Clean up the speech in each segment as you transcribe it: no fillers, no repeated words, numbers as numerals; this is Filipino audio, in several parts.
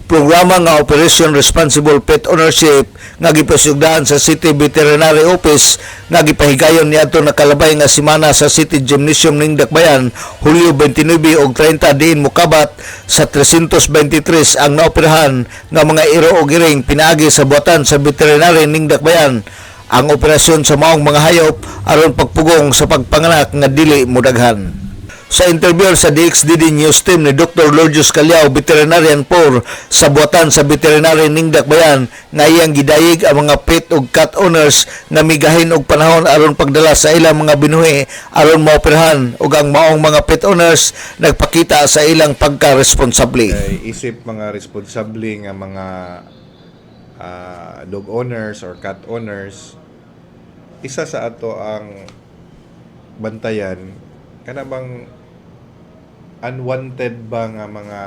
programa nga Operation Responsible Pet Ownership nga gipasugdaan sa City Veterinary Office nga gipahigayon niadto nakalabay nga semana sa City Gymnasium ning Dakbayan Hulyo 29 ug 30 diin mokabat sa 323 ang naoperahan nga mga iro ug iring pinaagi sa buhatan sa veterinary ning Dakbayan. Ang operasyon sa maong mga hayop aron pagpugong sa pagpanganak nga dili modaghan. Sa interview sa DXDD News Team ni Dr. Lourdes Callao, Veterinarian 4 sa buhatan sa veterinary ning Dakbayan, nga iyang gidayig ang mga pet ug cat owners nga migahin og panahon aron pagdala sa ilang mga binuhi aron maoperahan ug ang maong mga pet owners nagpakita sa ilang pagka-responsable. Isip mga responsable nga mga dog owners or cat owners, isa sa ato ang bantayan kana bang unwanted ba nga mga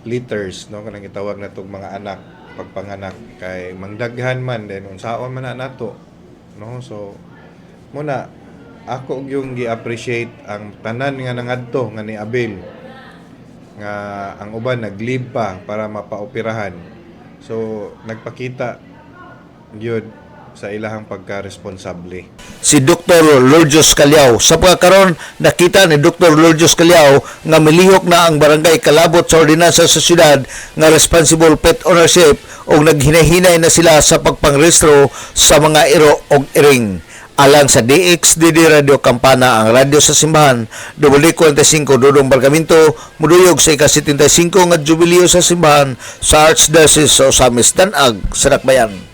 litters, no, kanang gitawag natong mga anak pagpanganak kay mangdaghan man din unsaon man na nato, no. So muna ako yung gi-appreciate ang tanan nga nangadto nga ni Abel nga ang uban nag-leave pa para mapaoperahan. So nagpakita gyud sa ilahang pagka-responsable. Si Dr. Lourdes Callao. Sa pagkakaroon, nakita ni Dr. Lourdes Callao nga milihok na ang barangay kalabot sa ordinansa sa syudad nga responsible pet ownership o naghinahinay na sila sa pagpangrehistro sa mga iro o iring. Alang sa DXDD Radio Campana, ang radyo sa simbahan, W45 Dudong Bargamento, muduyog sa ika-75 nga jubileo sa simbahan sa Archdiocese sa Osamis Danag, sa Dakbayan.